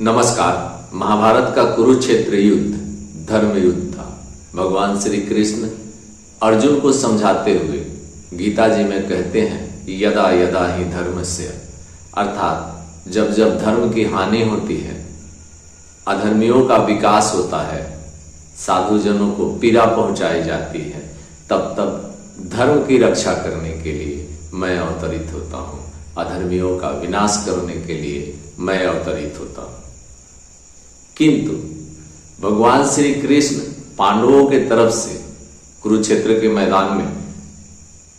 नमस्कार। महाभारत का कुरुक्षेत्र युद्ध धर्म युद्ध था। भगवान श्री कृष्ण अर्जुन को समझाते हुए गीता जी में कहते हैं यदा यदा ही धर्मस्य, अर्थात जब जब धर्म की हानि होती है, अधर्मियों का विकास होता है, साधुजनों को पीड़ा पहुंचाई जाती है, तब तब धर्म की रक्षा करने के लिए मैं अवतरित होता हूँ। अधर्मियों का विनाश करने के लिए मैं अवतरित होता हूँ। किंतु भगवान श्री कृष्ण पांडवों के तरफ से कुरुक्षेत्र के मैदान में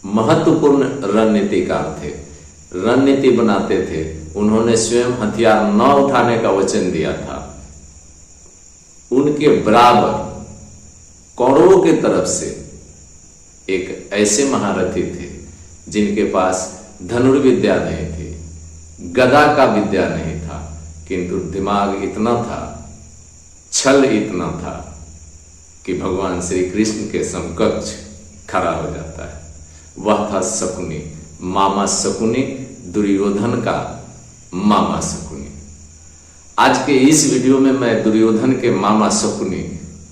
महत्वपूर्ण रणनीतिकार थे, रणनीति बनाते थे। उन्होंने स्वयं हथियार न उठाने का वचन दिया था। उनके बराबर कौरवों के तरफ से एक ऐसे महारथी थे जिनके पास धनुर्विद्या नहीं थी, गदा का विद्या नहीं था, किंतु दिमाग इतना था, छल इतना था कि भगवान श्री कृष्ण के समकक्ष खड़ा हो जाता है। वह था शकुनी, मामा शकुनी, दुर्योधन का मामा शकुनी। आज के इस वीडियो में मैं दुर्योधन के मामा शकुनी,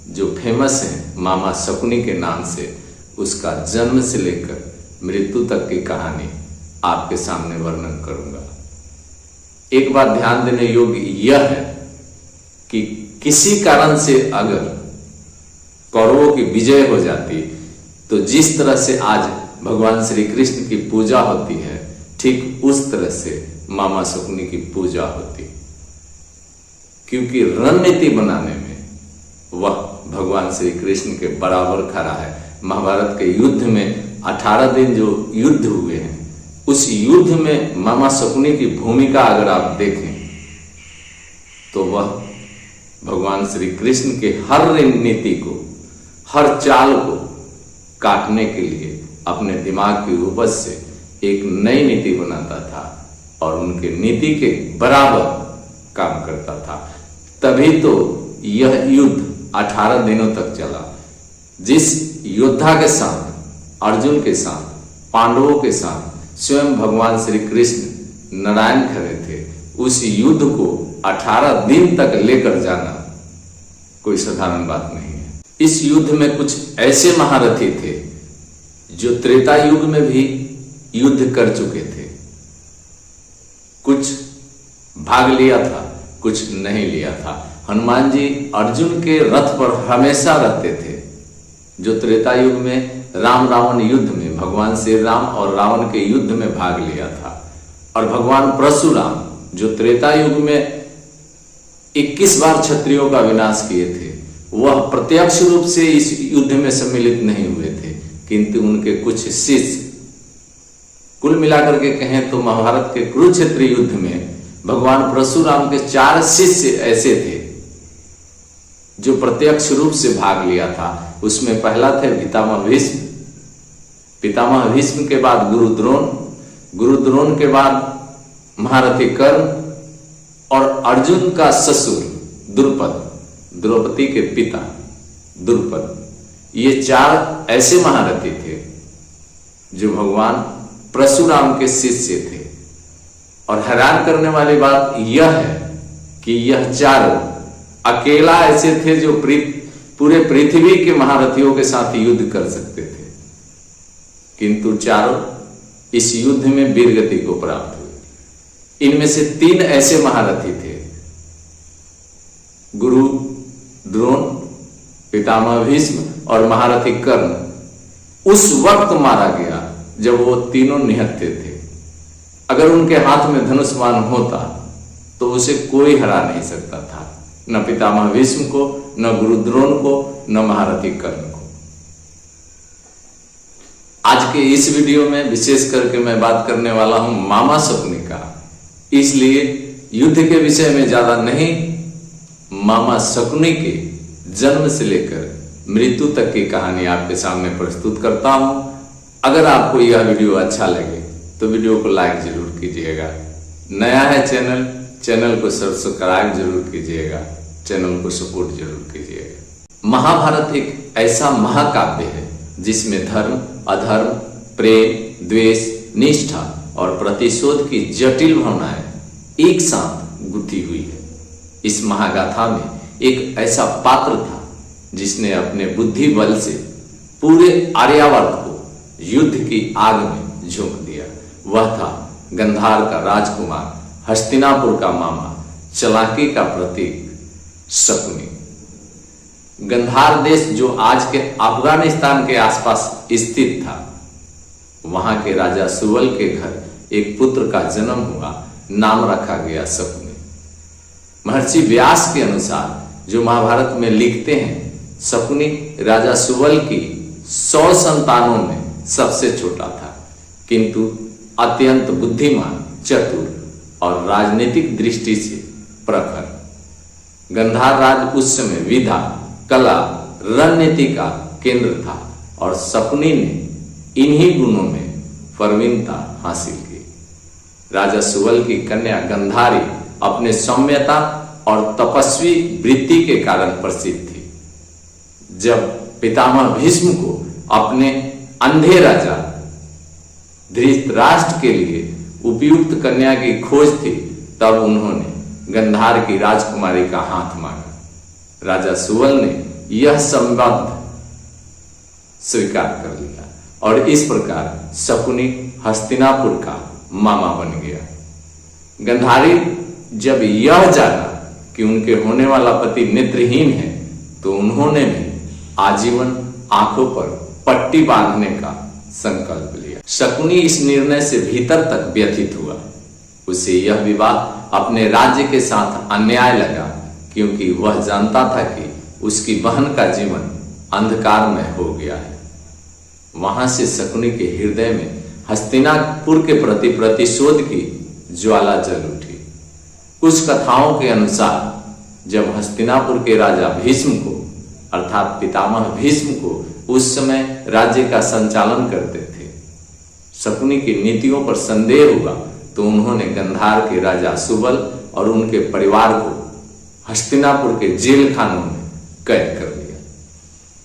जो फेमस है मामा शकुनी के नाम से, उसका जन्म से लेकर मृत्यु तक की कहानी आपके सामने वर्णन करूंगा। एक बात ध्यान देने योग्य यह है कि किसी कारण से अगर कौरवों की विजय हो जाती तो जिस तरह से आज भगवान श्री कृष्ण की पूजा होती है, ठीक उस तरह से मामा शकुनी की पूजा होती, क्योंकि रणनीति बनाने में वह भगवान श्री कृष्ण के बराबर खड़ा है। महाभारत के युद्ध में 18 दिन जो युद्ध हुए हैं, उस युद्ध में मामा शकुनी की भूमिका अगर आप देखें तो वह भगवान श्री कृष्ण के हर रणनीति को, हर चाल को काटने के लिए अपने दिमाग की उपज से एक नई नीति बनाता था और उनके नीति के बराबर काम करता था। तभी तो यह युद्ध 18 दिनों तक चला। जिस योद्धा के साथ, अर्जुन के साथ, पांडवों के साथ स्वयं भगवान श्री कृष्ण नारायण खड़े थे, उस युद्ध को 18 दिन तक लेकर जाना कोई साधारण बात नहीं है। इस युद्ध में कुछ ऐसे महारथी थे जो त्रेता युग में भी युद्ध कर चुके थे। कुछ भाग लिया था, कुछ नहीं लिया था। हनुमान जी अर्जुन के रथ पर हमेशा रहते थे। जो त्रेता युग में राम रावण युद्ध में भगवान श्री राम और रावण के युद्ध में भाग लिया था, और भगवान परशुराम जो त्रेता युग में 21 बार क्षत्रियों का विनाश किए थे, वह प्रत्यक्ष रूप से इस युद्ध में सम्मिलित नहीं हुए थे, किंतु उनके कुछ शिष्य, कुल मिलाकर के कहें तो महाभारत के कुरुक्षेत्र युद्ध में भगवान परशुराम के 4 शिष्य ऐसे थे जो प्रत्यक्ष रूप से भाग लिया था। उसमें पहला थे पितामह भीष्म, पितामह भीष्म के बाद गुरु द्रोण, गुरु द्रोण के बाद महारथी कर्ण, और अर्जुन का ससुर द्रुपद, द्रौपदी के पिता द्रुपद। ये 4 ऐसे महारथी थे जो भगवान परशुराम के शिष्य थे। और हैरान करने वाली बात यह है कि यह 4 अकेला ऐसे थे जो पूरे पृथ्वी के महारथियों के साथ युद्ध कर सकते थे, किंतु 4 इस युद्ध में वीरगति को प्राप्त हुए। इनमें से 3 ऐसे महारथी थे, गुरु द्रोण, पितामह भीष्म और महारथी कर्ण। उस वक्त मारा गया जब वो तीनों निहत्थे थे। अगर उनके हाथ में धनुष्मान होता तो उसे कोई हरा नहीं सकता था, न पितामह भीष्म को, न गुरु द्रोण को, न महारथी कर्ण को। आज के इस वीडियो में विशेष करके मैं बात करने वाला हूं मामा शकुनी का, इसलिए युद्ध के विषय में ज्यादा नहीं, मामा शकुनी के जन्म से लेकर मृत्यु तक की कहानी आपके सामने प्रस्तुत करता हूं। अगर आपको यह वीडियो अच्छा लगे तो वीडियो को लाइक जरूर कीजिएगा। नया है चैनल को सब्सक्राइब जरूर कीजिएगा, चैनल को सपोर्ट जरूर कीजिएगा। महाभारत एक ऐसा महाकाव्य है जिसमें धर्म, अधर्म, प्रेम, द्वेष, निष्ठा और प्रतिशोध की जटिल भावनाएं एक साथ गुथी हुई है। इस महागाथा में एक ऐसा पात्र था जिसने अपने बुद्धि बल से पूरे आर्यावर्त को युद्ध की आग में झोंक दिया। वह था गंधार का राजकुमार, हस्तिनापुर का मामा, चालाकी का प्रतीक शकुनी। गंधार देश जो आज के अफगानिस्तान के आसपास स्थित था, वहां के राजा सुवल के घर एक पुत्र का जन्म हुआ, नाम रखा गया शकुनी। महर्षि व्यास के अनुसार जो महाभारत में लिखते हैं, शकुनी राजा सुवल की 100 संतानों में सबसे छोटा था, किंतु अत्यंत बुद्धिमान, चतुर और राजनीतिक दृष्टि से प्रखर। गंधार राज उस समय विधा, कला, रणनीति का केंद्र था और शकुनी ने इन्हीं गुणों में प्रवीणता हासिल की। राजा सुवल की कन्या गंधारी अपने सौम्यता और तपस्वी वृत्ति के कारण प्रसिद्ध थी। जब पितामह भीष्म को अपने अंधे राजा धृतराष्ट्र के लिए उपयुक्त कन्या की खोज थी, तब उन्होंने गंधार की राजकुमारी का हाथ मांगा। राजा सुवल ने यह संबंध स्वीकार कर लिया और इस प्रकार शकुनी हस्तिनापुर का मामा बन गया। गंधारी जब यह जाना कि उनके होने वाला पति नेत्रहीन है, तो उन्होंने भी आजीवन आंखों पर पट्टी बांधने का संकल्प लिया। शकुनी इस निर्णय से भीतर तक व्यथित हुआ। उसे यह विवाद अपने राज्य के साथ अन्याय लगा, क्योंकि वह जानता था कि उसकी बहन का जीवन अंधकारमय हो गया है। वहां से शकुनी के हृदय में हस्तिनापुर के प्रति प्रतिशोध की ज्वाला जल उठी। कुछ कथाओं के अनुसार जब हस्तिनापुर के राजा भीष्म को, अर्थात पितामह भीष्म को उस समय राज्य का संचालन करते थे, शकुनी की नीतियों पर संदेह हुआ, तो उन्होंने गंधार के राजा सुबल और उनके परिवार को हस्तिनापुर के जेल खानों में कैद कर लिया।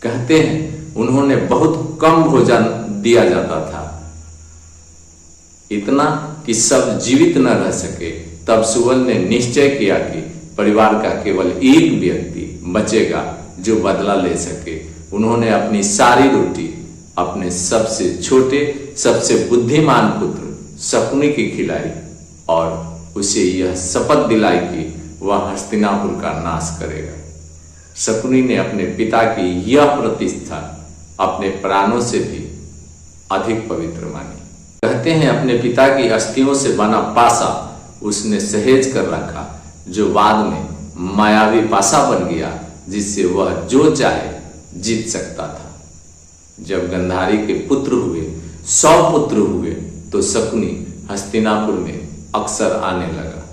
कहते हैं उन्होंने बहुत कम भोजन दिया जाता था, इतना कि सब जीवित न रह सके। तब सुवल ने निश्चय किया कि परिवार का केवल एक व्यक्ति बचेगा जो बदला ले सके। उन्होंने अपनी सारी रोटी अपने सबसे छोटे, सबसे बुद्धिमान पुत्र शकुनी की खिलाई और उसे यह शपथ दिलाई कि वह हस्तिनापुर का नाश करेगा। शकुनी ने अपने पिता की यह प्रतिष्ठा अपने प्राणों से भी अधिक पवित्र मानी। कहते हैं अपने पिता की अस्थियों से बना पासा उसने सहेज कर रखा, जो बाद में मायावी पासा बन गया, जिससे वह जो चाहे जीत सकता था। जब गंधारी के पुत्र हुए, 100 पुत्र हुए, तो शकुनी हस्तिनापुर में अक्सर आने लगा।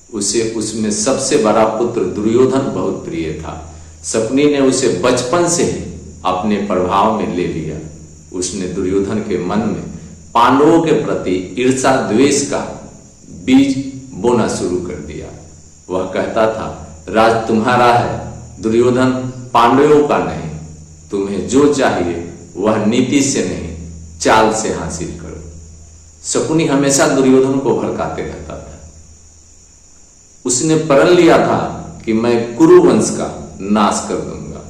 उसे उसमें सबसे बड़ा पुत्र दुर्योधन बहुत प्रिय था। शकुनी ने उसे बचपन से ही अपने प्रभाव में ले लिया। उसने दुर्योधन के मन में पांडवों के प्रति ईर्षा द्वेष का बीज बोना शुरू कर दिया। वह कहता था, राज तुम्हारा है, दुर्योधन पांडवों का नहीं। तुम्हें जो चाहिए वह नीति से नहीं, चाल से हासिल करो। शकुनी हमेशा दुर्योधन को भड़काते रहता था। उसने प्रण लिया था कि मैं कुरु वंश का नाश कर दूंगा।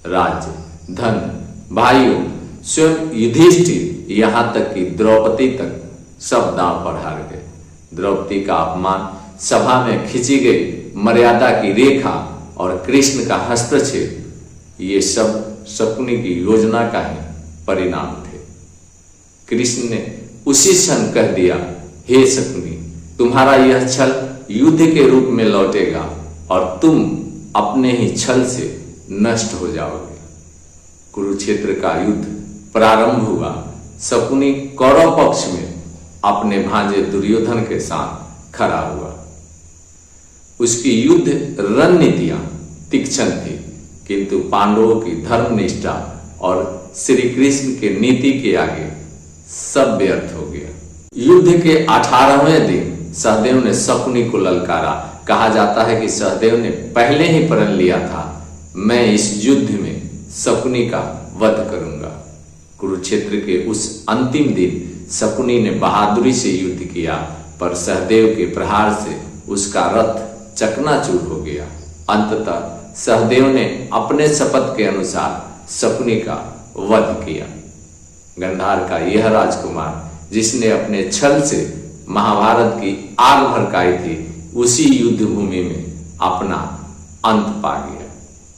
राज्य, धन, भाइयों, स्वयं युधिष्ठिर, यहां तक कि द्रौपदी तक सब दांव पर हार गए। द्रौपदी का अपमान, सभा में खींची गई मर्यादा की रेखा और कृष्ण का हस्तक्षेप, ये सब शकुनी की योजना का ही परिणाम थे। कृष्ण ने उसी क्षण कह दिया, हे शकुनी, तुम्हारा यह छल युद्ध के रूप में लौटेगा और तुम अपने ही छल से नष्ट हो जाओगे। कुरुक्षेत्र का युद्ध प्रारंभ हुआ। शकुनी कौरव पक्ष में अपने भांजे दुर्योधन के साथ खड़ा हुआ। उसकी युद्ध रणनीतियां तीक्ष्ण थी, किंतु पांडवों की धर्मनिष्ठा और श्री कृष्ण के नीति के आगे सब व्यर्थ हो गया। युद्ध के 18वें दिन सहदेव ने शकुनी को ललकारा। कहा जाता है कि सहदेव ने पहले ही प्रण लिया था, मैं इस युद्ध में शकुनी का वध करूंगा। कुरुक्षेत्र के उस अंतिम दिन शकुनी ने बहादुरी से युद्ध किया, पर सहदेव के प्रहार से उसका रथ चकनाचूर हो गया। अंततः सहदेव ने अपने शपथ के अनुसार शकुनी का वध किया। गंधार का यह राजकुमार जिसने अपने छल से महाभारत की आग भड़काई थी, उसी युद्ध भूमि में अपना अंत पा गया।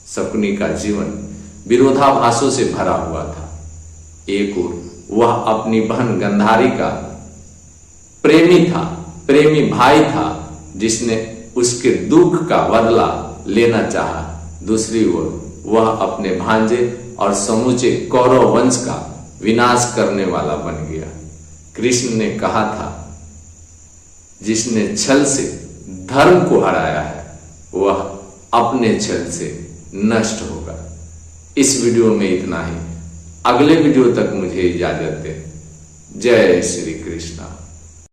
शकुनी का जीवन विरोधाभासों से भरा हुआ था। एक ओर वह अपनी बहन गंधारी का प्रेमी भाई था जिसने उसके दुख का बदला लेना चाहा। दूसरी ओर वह अपने भांजे और समूचे कौरव वंश का विनाश करने वाला बन गया। कृष्ण ने कहा था, जिसने छल से धर्म को हराया है वह अपने छल से नष्ट होगा। इस वीडियो में इतना ही। अगले वीडियो तक मुझे इजाजत दें। जय श्री कृष्ण।